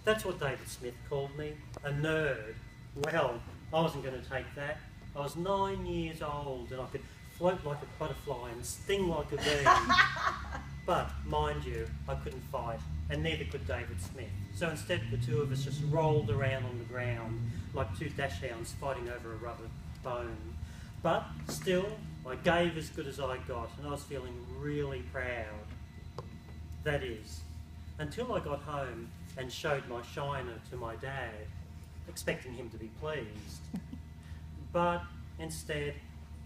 That's what David Smith called me, a nerd. Well, I wasn't going to take that. I was 9 years old and I could float like a butterfly and sting like a bee. But, mind you, I couldn't fight, and neither could David Smith. So instead, the two of us just rolled around on the ground like two dashhounds fighting over a rubber bone. But still, I gave as good as I got, and I was feeling really proud. That is, until I got home and showed my shiner to my dad, expecting him to be pleased. But instead,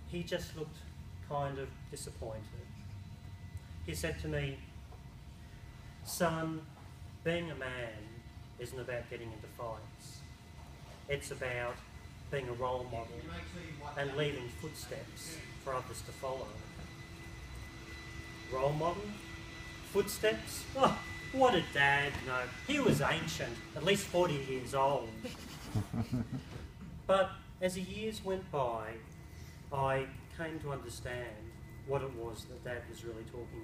he just looked kind of disappointed. He said to me, "Son, being a man isn't about getting into fights. It's about being a role model and leaving footsteps for others to follow." Role model? Footsteps? Oh, what a dad, no. He was ancient, at least 40 years old. But as the years went by, I came to understand what it was that Dad was really talking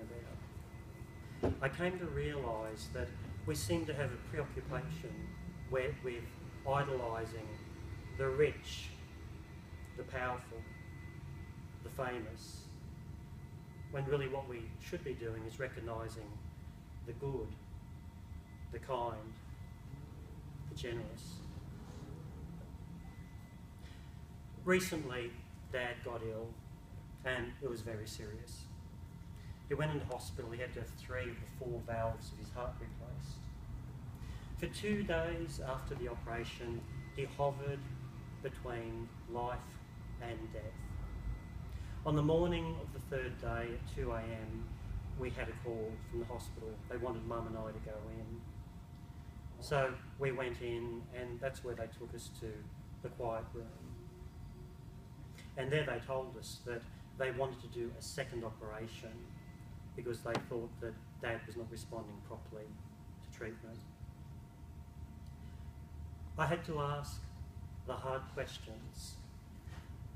about. I came to realise that we seem to have a preoccupation with idolising the rich, the powerful, the famous, when really what we should be doing is recognising the good, the kind, the generous. Recently, Dad got ill, and it was very serious. He went into hospital. He had to have 3 of the 4 valves of his heart replaced. For 2 days after the operation, he hovered between life and death. On the morning of the 3rd day at 2 a.m, we had a call from the hospital. They wanted Mum and I to go in. So we went in, and that's where they took us to the quiet room. And there they told us that they wanted to do a second operation because they thought that Dad was not responding properly to treatment. I had to ask the hard questions.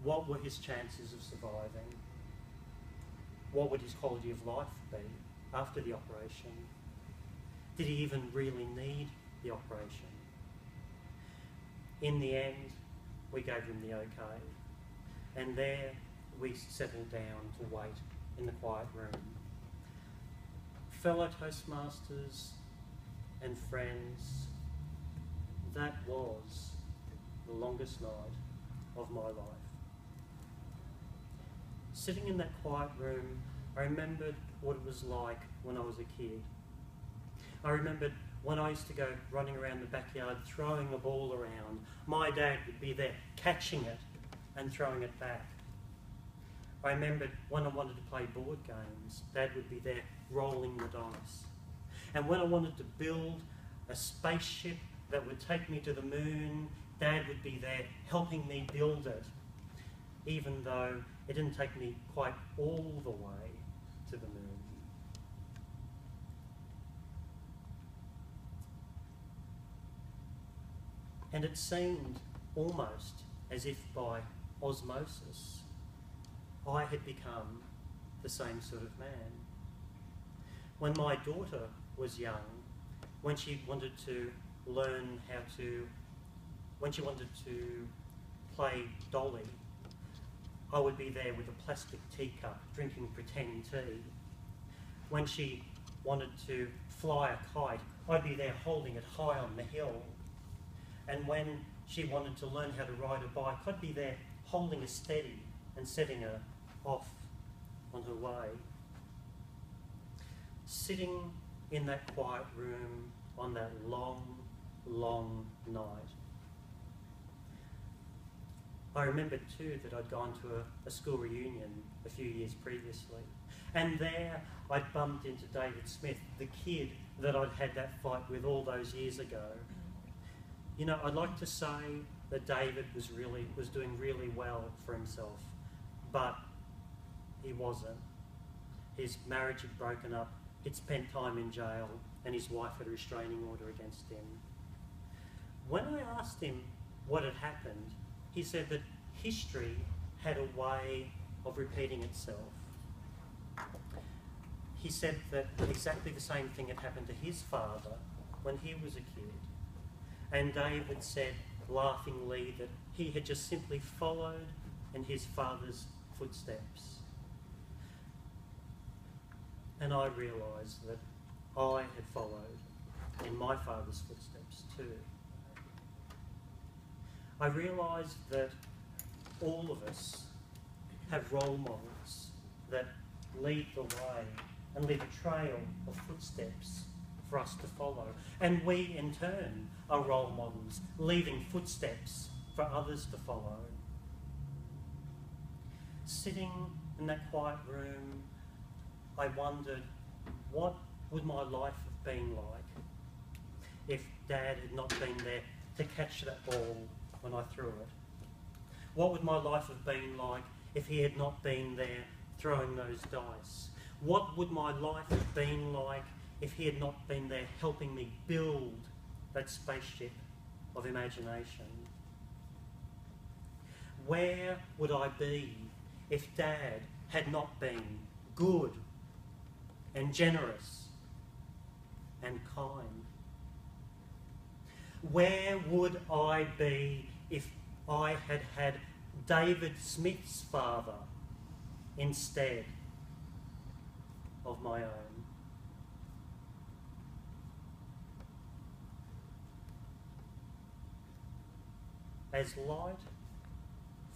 What were his chances of surviving? What would his quality of life be after the operation? Did he even really need the operation? In the end, we gave him the okay. And there we settled down to wait in the quiet room. Fellow Toastmasters and friends, that was the longest night of my life. Sitting in that quiet room, I remembered what it was like when I was a kid. I remembered when I used to go running around the backyard throwing a ball around. My dad would be there catching it and throwing it back. I remembered when I wanted to play board games, Dad would be there rolling the dice. And when I wanted to build a spaceship that would take me to the moon, Dad would be there helping me build it, even though it didn't take me quite all the way to the moon. And it seemed almost as if by osmosis, I had become the same sort of man. When my daughter was young, when she wanted to learn how to, when she wanted to play dolly, I would be there with a plastic teacup drinking pretend tea. When she wanted to fly a kite, I'd be there holding it high on the hill. And when she wanted to learn how to ride a bike, I'd be there holding her steady and setting her off on her way. Sitting in that quiet room on that long, long night. I remembered too that I'd gone to a school reunion a few years previously, and there I'd bumped into David Smith, the kid that I'd had that fight with all those years ago. You know, I'd like to say that David was doing really well for himself, but he wasn't. His marriage had broken up, he'd spent time in jail, and his wife had a restraining order against him. When I asked him what had happened, he said that history had a way of repeating itself. He said that exactly the same thing had happened to his father when he was a kid. And David said laughingly that he had just simply followed in his father's footsteps. And I realised that I had followed in my father's footsteps too. I realised that all of us have role models that lead the way and leave a trail of footsteps for us to follow. And we, in turn, are role models, leaving footsteps for others to follow. Sitting in that quiet room, I wondered, what would my life have been like if Dad had not been there to catch that ball when I threw it? What would my life have been like if he had not been there throwing those dice? What would my life have been like if he had not been there helping me build that spaceship of imagination? Where would I be if Dad had not been good and generous and kind? Where would I be if I had had David Smith's father instead of my own? As light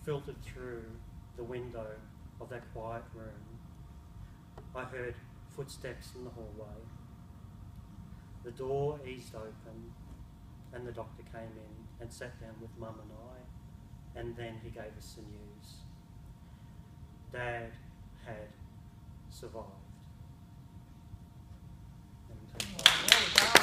filtered through the window of that quiet room, I heard footsteps in the hallway. The door eased open and the doctor came in and sat down with Mum and I, and then he gave us the news. Dad had survived. Well done.